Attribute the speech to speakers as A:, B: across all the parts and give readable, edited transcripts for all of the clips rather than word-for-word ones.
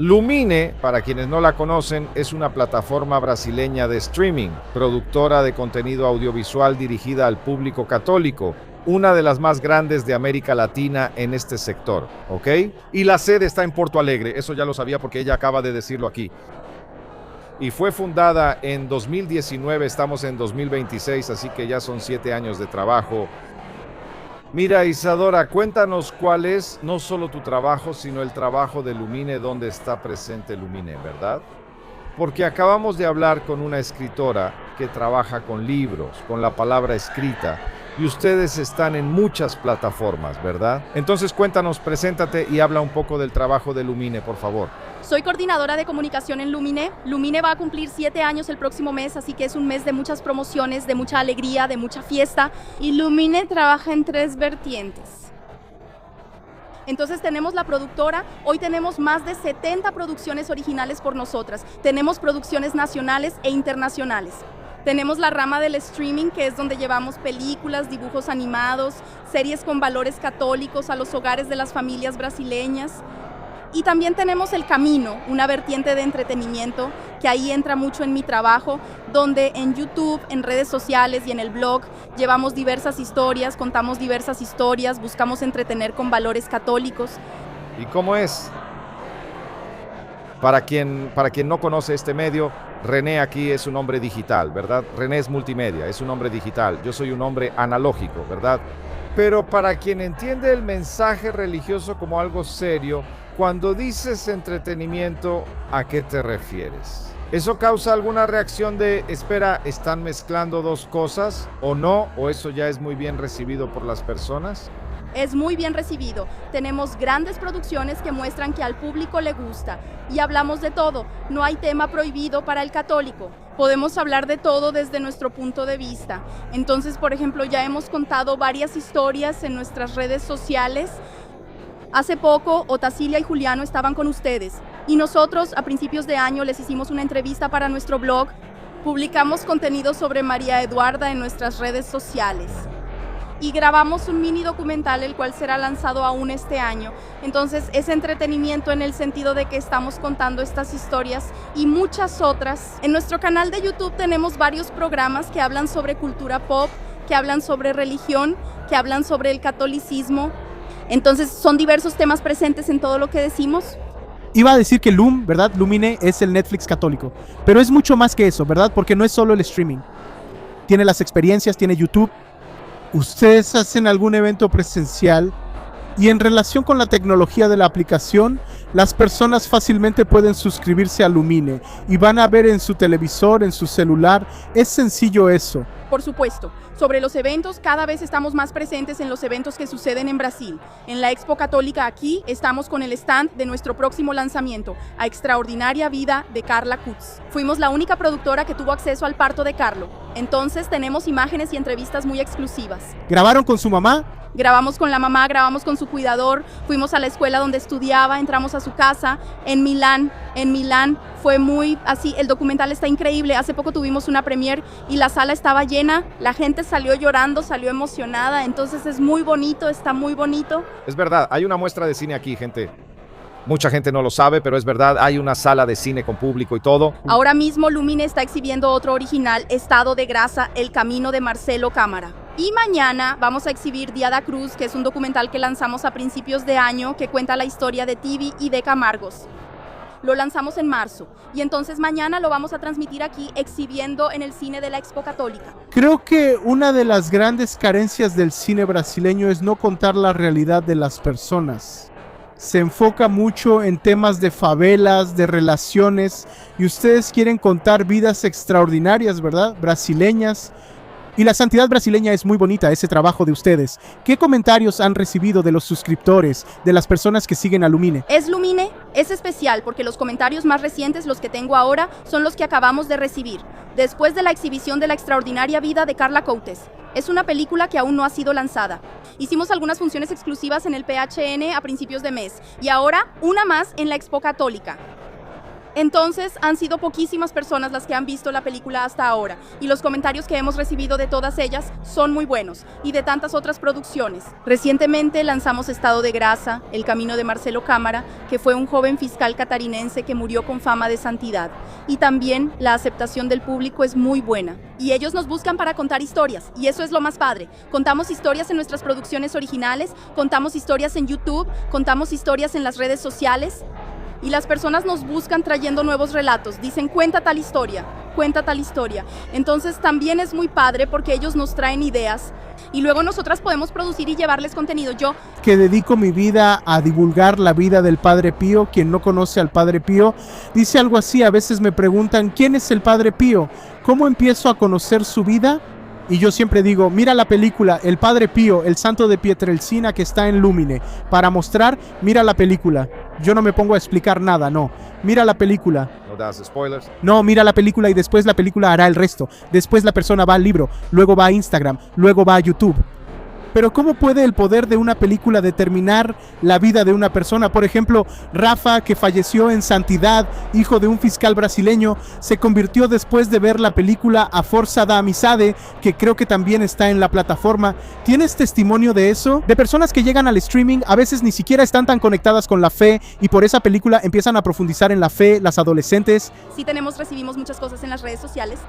A: Lumine, para quienes no la conocen, es una plataforma brasileña de streaming, productora de contenido audiovisual dirigida al público católico, una de las más grandes de América Latina en este sector, ¿ok? Y la sede está en Porto Alegre, eso ya lo sabía porque ella acaba de decirlo aquí. Y fue fundada en 2019, estamos en 2026, así que ya son 7 años de trabajo. Mira, Isadora, cuéntanos cuál es no solo tu trabajo, sino el trabajo de Lumine, donde está presente Lumine, ¿verdad? Porque acabamos de hablar con una escritora que trabaja con libros, con la palabra escrita, y ustedes están en muchas plataformas, ¿verdad? Entonces cuéntanos, preséntate y habla un poco del trabajo de Lumine, por favor.
B: Soy coordinadora de comunicación en Lumine. Lumine va a cumplir 7 años el próximo mes, así que es un mes de muchas promociones, de mucha alegría, de mucha fiesta. Y Lumine trabaja en 3 vertientes. Entonces tenemos la productora, hoy tenemos más de 70 producciones originales por nosotras. Tenemos producciones nacionales e internacionales. Tenemos la rama del streaming, que es donde llevamos películas, dibujos animados, series con valores católicos a los hogares de las familias brasileñas. Y también tenemos El Camino, una vertiente de entretenimiento que ahí entra mucho en mi trabajo, donde en YouTube, en redes sociales y en el blog llevamos diversas historias, contamos diversas historias, buscamos entretener con valores católicos.
A: ¿Y cómo es? Para quien no conoce este medio, René aquí es un hombre digital, ¿verdad? René es multimedia, es un hombre digital. Yo soy un hombre analógico, ¿verdad? Pero para quien entiende el mensaje religioso como algo serio, cuando dices entretenimiento, ¿a qué te refieres? ¿Eso causa alguna reacción de, espera, ¿están mezclando dos cosas? ¿O no? ¿O eso ya es muy bien recibido por las personas?
B: Es muy bien recibido. Tenemos grandes producciones que muestran que al público le gusta. Y hablamos de todo. No hay tema prohibido para el católico. Podemos hablar de todo desde nuestro punto de vista. Entonces, por ejemplo, ya hemos contado varias historias en nuestras redes sociales. Hace poco, Otacilia y Juliano estaban con ustedes. Y nosotros, a principios de año, les hicimos una entrevista para nuestro blog. Publicamos contenido sobre María Eduarda en nuestras redes sociales. Y grabamos un mini documental, el cual será lanzado aún este año. Entonces es entretenimiento en el sentido de que estamos contando estas historias y muchas otras. En nuestro canal de YouTube tenemos varios programas que hablan sobre cultura pop, que hablan sobre religión, que hablan sobre el catolicismo. Entonces son diversos temas presentes en todo lo que decimos.
C: Iba a decir que ¿verdad? Lumine es el Netflix católico, pero es mucho más que eso, ¿verdad? Porque no es solo el streaming. Tiene las experiencias, tiene YouTube. ¿Ustedes hacen algún evento presencial? Y en relación con la tecnología de la aplicación, las personas fácilmente pueden suscribirse a Lumine y van a ver en su televisor, en su celular. Es sencillo eso.
B: Por supuesto. Sobre los eventos, cada vez estamos más presentes en los eventos que suceden en Brasil. En la Expo Católica aquí estamos con el stand de nuestro próximo lanzamiento, A Extraordinaria Vida de Carla Kutz. Fuimos la única productora que tuvo acceso al parto de Carlo. Entonces tenemos imágenes y entrevistas muy exclusivas.
C: ¿Grabaron con su mamá?
B: Grabamos con la mamá, grabamos con su cuidador, fuimos a la escuela donde estudiaba, entramos a su casa en Milán fue muy así, el documental está increíble. Hace poco tuvimos una premiere y la sala estaba llena, la gente salió llorando, salió emocionada, entonces es muy bonito, está muy bonito.
A: Es verdad, hay una muestra de cine aquí, gente. Mucha gente no lo sabe, pero es verdad, hay una sala de cine con público y todo.
B: Ahora mismo Lumine está exhibiendo otro original, Estado de Grasa, El Camino de Marcelo Cámara. Y mañana vamos a exhibir Diada Cruz, que es un documental que lanzamos a principios de año que cuenta la historia de Tibi y de Camargos. Lo lanzamos en marzo y entonces mañana lo vamos a transmitir aquí exhibiendo en el cine de la Expo Católica.
C: Creo que una de las grandes carencias del cine brasileño es no contar la realidad de las personas. Se enfoca mucho en temas de favelas, de relaciones, y ustedes quieren contar vidas extraordinarias, ¿verdad? Brasileñas. Y la santidad brasileña es muy bonita, ese trabajo de ustedes. ¿Qué comentarios han recibido de los suscriptores, de las personas que siguen a Lumine?
B: Lumine es especial porque los comentarios más recientes, los que tengo ahora, son los que acabamos de recibir, después de la exhibición de La Extraordinaria Vida de Carla Coutes. Es una película que aún no ha sido lanzada. Hicimos algunas funciones exclusivas en el PHN a principios de mes y ahora una más en la Expo Católica. Entonces, han sido poquísimas personas las que han visto la película hasta ahora, y los comentarios que hemos recibido de todas ellas son muy buenos, y de tantas otras producciones. Recientemente lanzamos Estado de Grasa, El Camino de Marcelo Cámara, que fue un joven fiscal catarinense que murió con fama de santidad. Y también la aceptación del público es muy buena. Y ellos nos buscan para contar historias, y eso es lo más padre. Contamos historias en nuestras producciones originales, contamos historias en YouTube, contamos historias en las redes sociales. Y las personas nos buscan trayendo nuevos relatos, dicen cuenta tal historia. Entonces también es muy padre porque ellos nos traen ideas y luego nosotras podemos producir y llevarles contenido. Yo,
C: que dedico mi vida a divulgar la vida del Padre Pío, quien no conoce al Padre Pío, dice algo así: a veces me preguntan ¿quién es el Padre Pío? ¿Cómo empiezo a conocer su vida? Y yo siempre digo, mira la película El Padre Pío, el santo de Pietrelcina que está en Lumine. Para mostrar, mira la película. Yo no me pongo a explicar nada, no. Mira la película.
A: ¿No das spoilers?
C: No, mira la película y después la película hará el resto. Después la persona va al libro, luego va a Instagram, luego va a YouTube. Pero ¿cómo puede el poder de una película determinar la vida de una persona? Por ejemplo, Rafa, que falleció en santidad, hijo de un fiscal brasileño, se convirtió después de ver la película A Força da Amizade, que creo que también está en la plataforma. ¿Tienes testimonio de eso? De personas que llegan al streaming, a veces ni siquiera están tan conectadas con la fe y por esa película empiezan a profundizar en la fe, las adolescentes.
B: Sí recibimos muchas cosas en las redes sociales.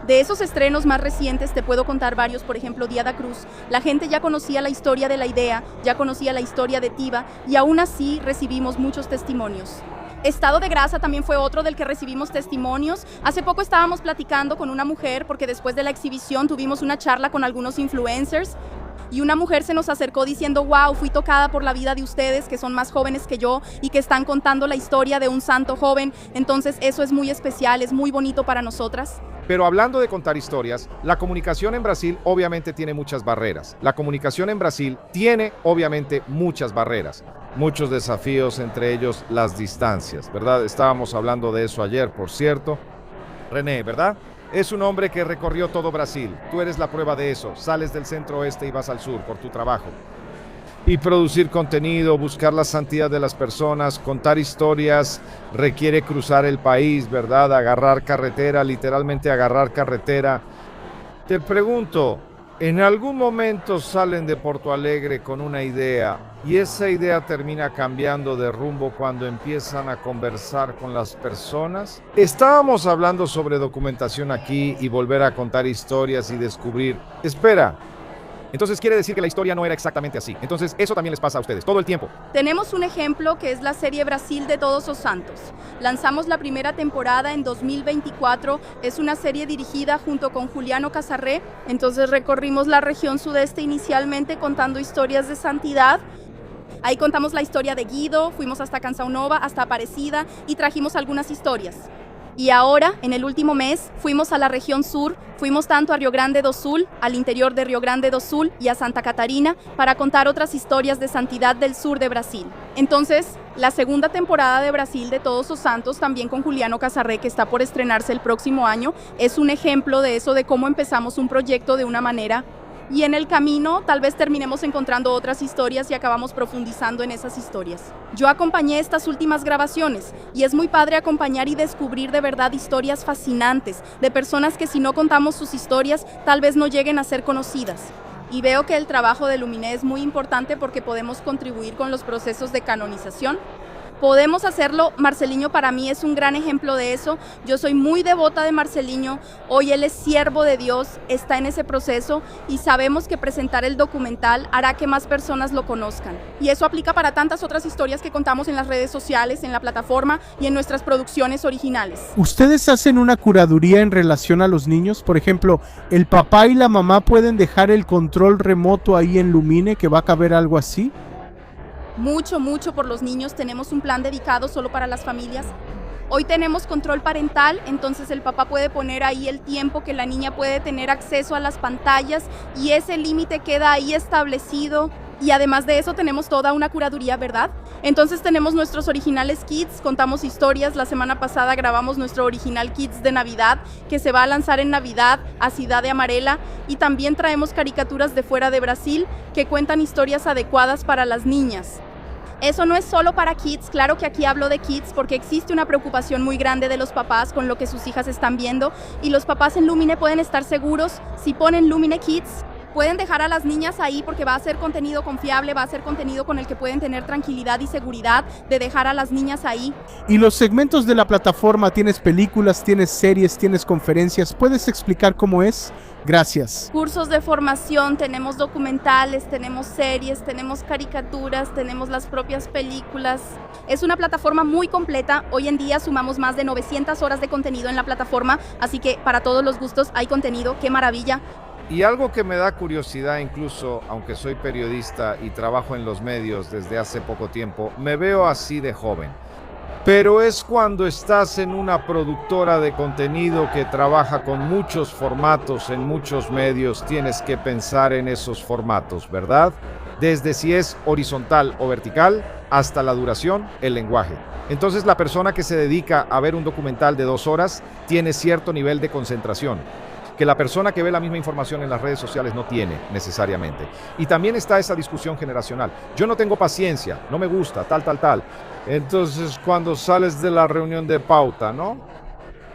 B: De esos estrenos más recientes te puedo contar varios, por ejemplo, Diada Cruz. La gente ya conocía la historia de la idea, ya conocía la historia de Tiva y aún así recibimos muchos testimonios. Estado de Grasa también fue otro del que recibimos testimonios. Hace poco estábamos platicando con una mujer porque después de la exhibición tuvimos una charla con algunos influencers. Y una mujer se nos acercó diciendo, wow, fui tocada por la vida de ustedes que son más jóvenes que yo y que están contando la historia de un santo joven. Entonces eso es muy especial, es muy bonito para nosotras.
A: Pero hablando de contar historias, la comunicación en Brasil obviamente tiene muchas barreras. La comunicación en Brasil tiene obviamente muchas barreras, muchos desafíos, entre ellos las distancias, ¿verdad? Estábamos hablando de eso ayer, por cierto. René, ¿verdad? Es un hombre que recorrió todo Brasil. Tú eres la prueba de eso. Sales del centro oeste y vas al sur por tu trabajo. Y producir contenido, buscar la santidad de las personas, contar historias, requiere cruzar el país, ¿verdad? Agarrar carretera, literalmente agarrar carretera. Te pregunto, ¿en algún momento salen de Porto Alegre con una idea y esa idea termina cambiando de rumbo cuando empiezan a conversar con las personas? Estábamos hablando sobre documentación aquí y volver a contar historias y descubrir. Espera. Entonces quiere decir que la historia no era exactamente así. Entonces eso también les pasa a ustedes, todo el tiempo.
B: Tenemos un ejemplo que es la serie Brasil de Todos os Santos. Lanzamos la primera temporada en 2024. Es una serie dirigida junto con Juliano Casarré. Entonces recorrimos la región sudeste inicialmente contando historias de santidad. Ahí contamos la historia de Guido, fuimos hasta Canção Nova, hasta Aparecida y trajimos algunas historias. Y ahora, en el último mes, fuimos a la región sur, fuimos tanto a Rio Grande do Sul, al interior de Rio Grande do Sul y a Santa Catarina para contar otras historias de santidad del sur de Brasil. Entonces, la segunda temporada de Brasil de Todos os Santos, también con Juliano Casarré, que está por estrenarse el próximo año, es un ejemplo de eso, de cómo empezamos un proyecto de una manera y en el camino tal vez terminemos encontrando otras historias y acabamos profundizando en esas historias. Yo acompañé estas últimas grabaciones y es muy padre acompañar y descubrir de verdad historias fascinantes de personas que si no contamos sus historias tal vez no lleguen a ser conocidas. Y veo que el trabajo de Lumine es muy importante porque podemos contribuir con los procesos de canonización. Podemos hacerlo. Marcelinho para mí es un gran ejemplo de eso. Yo soy muy devota de Marcelinho. Hoy él es siervo de Dios, está en ese proceso y sabemos que presentar el documental hará que más personas lo conozcan. Y eso aplica para tantas otras historias que contamos en las redes sociales, en la plataforma y en nuestras producciones originales.
C: ¿Ustedes hacen una curaduría en relación a los niños? Por ejemplo, ¿el papá y la mamá pueden dejar el control remoto ahí en Lumine, que va a caber algo así?
B: Mucho por los niños. Tenemos un plan dedicado solo para las familias. Hoy tenemos control parental, entonces el papá puede poner ahí el tiempo que la niña puede tener acceso a las pantallas y ese límite queda ahí establecido. Y además de eso tenemos toda una curaduría, ¿verdad? Entonces tenemos nuestros originales kits, contamos historias. La semana pasada grabamos nuestro original kits de Navidad, que se va a lanzar en Navidad a Cidade Amarela. Y también traemos caricaturas de fuera de Brasil, que cuentan historias adecuadas para las niñas. Eso no es solo para kids, claro que aquí hablo de kids porque existe una preocupación muy grande de los papás con lo que sus hijas están viendo y los papás en Lumine pueden estar seguros, si ponen Lumine Kids, pueden dejar a las niñas ahí porque va a ser contenido confiable, va a ser contenido con el que pueden tener tranquilidad y seguridad de dejar a las niñas ahí.
C: Y los segmentos de la plataforma, tienes películas, tienes series, tienes conferencias, ¿puedes explicar cómo es? Gracias.
B: Cursos de formación, tenemos documentales, tenemos series, tenemos caricaturas, tenemos las propias películas. Es una plataforma muy completa. Hoy en día sumamos más de 900 horas de contenido en la plataforma, así que para todos los gustos hay contenido. ¡Qué maravilla!
A: Y algo que me da curiosidad, incluso aunque soy periodista y trabajo en los medios desde hace poco tiempo, me veo así de joven. Pero es cuando estás en una productora de contenido que trabaja con muchos formatos en muchos medios, tienes que pensar en esos formatos, ¿verdad? Desde si es horizontal o vertical, hasta la duración, el lenguaje. Entonces la persona que se dedica a ver un documental de 2 horas tiene cierto nivel de concentración que la persona que ve la misma información en las redes sociales no tiene necesariamente. Y también está esa discusión generacional. Yo no tengo paciencia, no me gusta, tal. Entonces, cuando sales de la reunión de pauta, ¿no?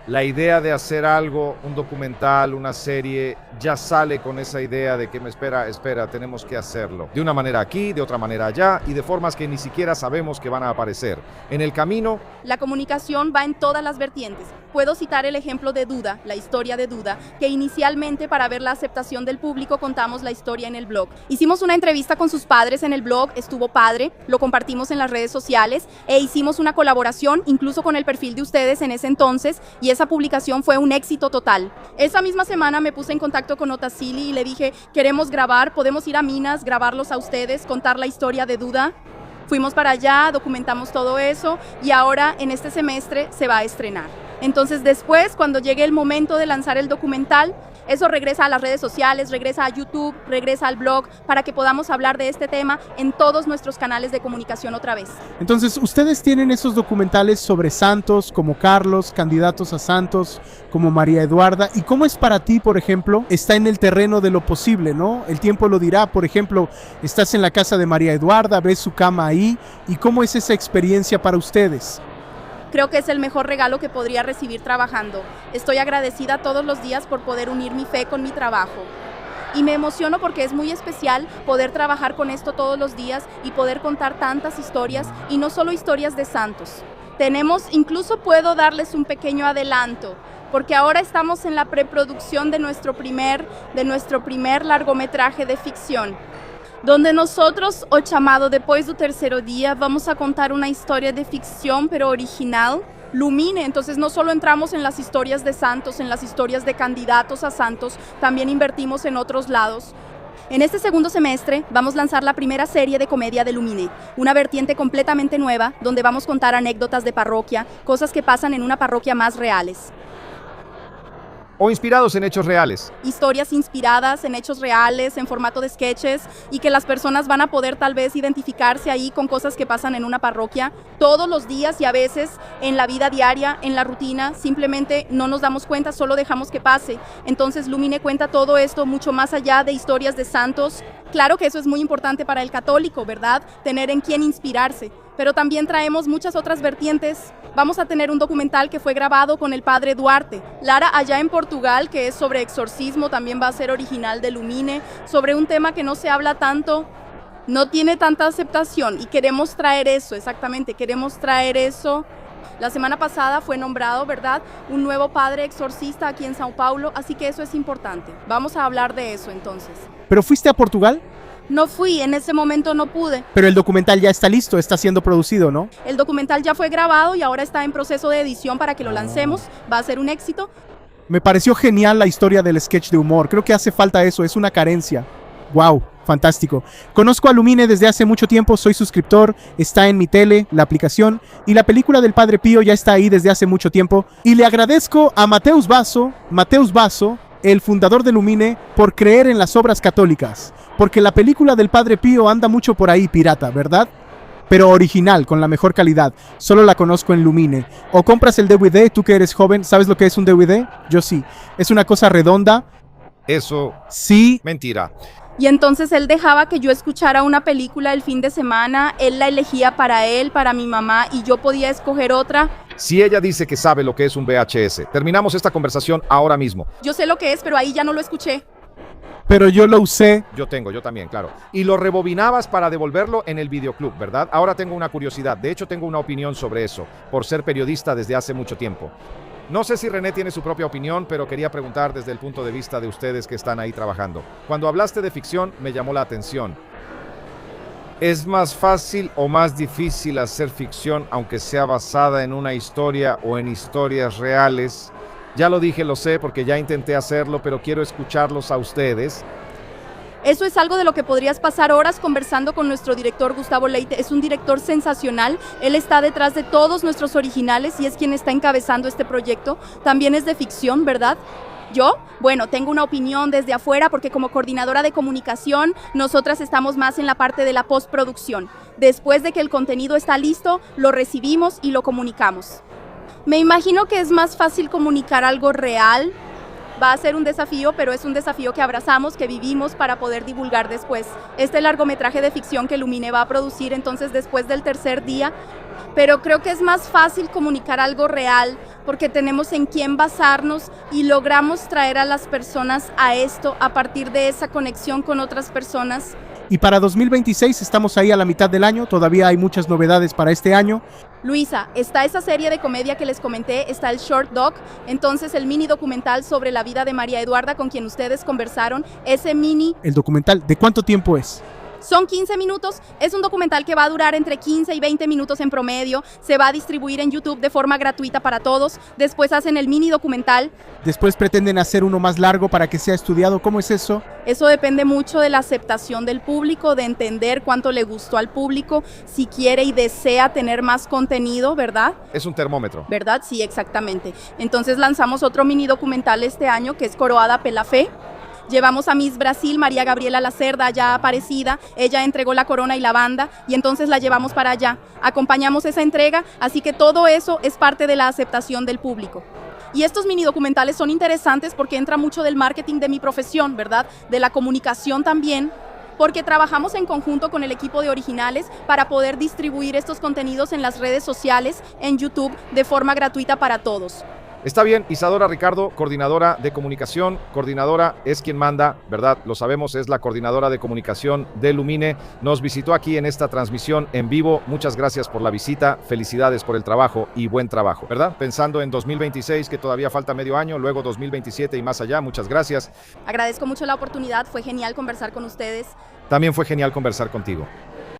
A: La idea de hacer algo, un documental, una serie, ya sale con esa idea de que espera, tenemos que hacerlo. De una manera aquí, de otra manera allá y de formas que ni siquiera sabemos que van a aparecer. En el camino,
B: la comunicación va en todas las vertientes. Puedo citar el ejemplo de Duda, la historia de Duda, que inicialmente para ver la aceptación del público contamos la historia en el blog. Hicimos una entrevista con sus padres en el blog, estuvo padre, lo compartimos en las redes sociales e hicimos una colaboración incluso con el perfil de ustedes en ese entonces y esa publicación fue un éxito total. Esa misma semana me puse en contacto con Otacili y le dije, queremos grabar, podemos ir a Minas, grabarlos a ustedes, contar la historia de Duda. Fuimos para allá, documentamos todo eso y ahora en este semestre se va a estrenar. Entonces después, cuando llegue el momento de lanzar el documental, eso regresa a las redes sociales, regresa a YouTube, regresa al blog, para que podamos hablar de este tema en todos nuestros canales de comunicación otra vez.
C: Entonces, ustedes tienen esos documentales sobre santos, como Carlos, candidatos a santos, como María Eduarda. ¿Y cómo es para ti, por ejemplo? Está en el terreno de lo posible, ¿no? El tiempo lo dirá. Por ejemplo, estás en la casa de María Eduarda, ves su cama ahí. ¿Y cómo es esa experiencia para ustedes?
B: Creo que es el mejor regalo que podría recibir trabajando. Estoy agradecida todos los días por poder unir mi fe con mi trabajo. Y me emociono porque es muy especial poder trabajar con esto todos los días y poder contar tantas historias y no solo historias de santos. Incluso puedo darles un pequeño adelanto, porque ahora estamos en la preproducción de nuestro primer largometraje de ficción, donde nosotros, o chamado Depois do Terceiro Dia, vamos a contar una historia de ficción, pero original, Lumine. Entonces no solo entramos en las historias de santos, en las historias de candidatos a santos, también invertimos en otros lados. En este segundo semestre vamos a lanzar la primera serie de comedia de Lumine, una vertiente completamente nueva, donde vamos a contar anécdotas de parroquia, cosas que pasan en una parroquia más reales.
A: O inspirados en hechos reales.
B: Historias inspiradas en hechos reales, en formato de sketches, y que las personas van a poder tal vez identificarse ahí con cosas que pasan en una parroquia todos los días y a veces en la vida diaria, en la rutina, simplemente no nos damos cuenta, solo dejamos que pase. Entonces Lumine cuenta todo esto mucho más allá de historias de santos. Claro que eso es muy importante para el católico, ¿verdad? Tener en quién inspirarse. Pero también traemos muchas otras vertientes. Vamos a tener un documental que fue grabado con el padre Duarte. Lara, allá en Portugal, que es sobre exorcismo, también va a ser original de Lumine, sobre un tema que no se habla tanto, no tiene tanta aceptación y queremos traer eso, exactamente, queremos traer eso. La semana pasada fue nombrado, ¿verdad?, un nuevo padre exorcista aquí en Sao Paulo, así que eso es importante. Vamos a hablar de eso entonces.
C: ¿Pero fuiste a Portugal?
B: No fui, en ese momento no pude.
C: Pero el documental ya está listo, está siendo producido, ¿no?
B: El documental ya fue grabado y ahora está en proceso de edición para que lo lancemos. Va a ser un éxito.
C: Me pareció genial la historia del sketch de humor. Creo que hace falta eso, es una carencia. ¡Wow! Fantástico. Conozco a Lumine desde hace mucho tiempo, soy suscriptor, está en mi tele, la aplicación, y la película del Padre Pío ya está ahí desde hace mucho tiempo. Y le agradezco a Mateus Basso, el fundador de Lumine, por creer en las obras católicas. Porque la película del Padre Pío anda mucho por ahí pirata, ¿verdad? Pero original, con la mejor calidad. Solo la conozco en Lumine. O compras el DVD, tú que eres joven, ¿sabes lo que es un DVD? Yo sí. Es una cosa redonda,
A: Eso,
C: Sí,
A: mentira.
B: Y entonces él dejaba que yo escuchara una película el fin de semana, él la elegía para él, para mi mamá, y yo podía escoger otra.
A: Si ella dice que sabe lo que es un VHS, terminamos esta conversación ahora mismo.
B: Yo sé lo que es, pero ahí ya no lo escuché.
C: pero yo lo usé.
A: Yo también, claro. Y lo rebobinabas para devolverlo en el videoclub, ¿verdad? Ahora tengo una curiosidad, de hecho tengo una opinión sobre eso, por ser periodista desde hace mucho tiempo. No sé si René tiene su propia opinión, pero quería preguntar desde el punto de vista de ustedes que están ahí trabajando. Cuando hablaste de ficción, me llamó la atención. ¿Es más fácil o más difícil hacer ficción aunque sea basada en una historia o en historias reales? Ya lo dije, lo sé, porque ya intenté hacerlo, pero quiero escucharlos a ustedes.
B: Eso es algo de lo que podrías pasar horas conversando con nuestro director Gustavo Leite. Es un director sensacional, él está detrás de todos nuestros originales y es quien está encabezando este proyecto. También es de ficción, ¿verdad? ¿Yo? Bueno, tengo una opinión desde afuera porque como coordinadora de comunicación, nosotras estamos más en la parte de la postproducción. Después de que el contenido está listo, lo recibimos y lo comunicamos. Me imagino que es más fácil comunicar algo real. Va a ser un desafío, pero es un desafío que abrazamos, que vivimos para poder divulgar después. Este largometraje de ficción que Lumine va a producir entonces después del tercer día, pero creo que es más fácil comunicar algo real porque tenemos en quién basarnos y logramos traer a las personas a esto a partir de esa conexión con otras personas.
C: Y para 2026 estamos ahí a la mitad del año, todavía hay muchas novedades para este año.
B: Luisa, está esa serie de comedia que les comenté, está el Short Doc, entonces el mini documental sobre la vida de María Eduarda con quien ustedes conversaron, ese mini...
C: El documental, ¿de cuánto tiempo es?
B: Son 15 minutos, es un documental que va a durar entre 15 y 20 minutos en promedio, se va a distribuir en YouTube de forma gratuita para todos, después hacen el mini documental.
C: Después pretenden hacer uno más largo para que sea estudiado, ¿cómo es eso?
B: Eso depende mucho de la aceptación del público, de entender cuánto le gustó al público, si quiere y desea tener más contenido, ¿verdad?
A: Es un termómetro.
B: ¿Verdad? Sí, exactamente. Entonces lanzamos otro mini documental este año que es Coroada Pela Fe. Llevamos a Miss Brasil, María Gabriela Lacerda, ya aparecida, ella entregó la corona y la banda y entonces la llevamos para allá. Acompañamos esa entrega, así que todo eso es parte de la aceptación del público. Y estos mini documentales son interesantes porque entra mucho del marketing de mi profesión, ¿verdad? De la comunicación también, porque trabajamos en conjunto con el equipo de originales para poder distribuir estos contenidos en las redes sociales, en YouTube, de forma gratuita para todos.
A: Está bien, Isadora Ricardo, coordinadora de comunicación, coordinadora es quien manda, ¿verdad? Lo sabemos, es la coordinadora de comunicación de Lumine. Nos visitó aquí en esta transmisión en vivo. Muchas gracias por la visita, felicidades por el trabajo y buen trabajo, ¿verdad? Pensando en 2026, que todavía falta medio año, luego 2027 y más allá, muchas gracias.
B: Agradezco mucho la oportunidad, fue genial conversar con ustedes.
A: También fue genial conversar contigo.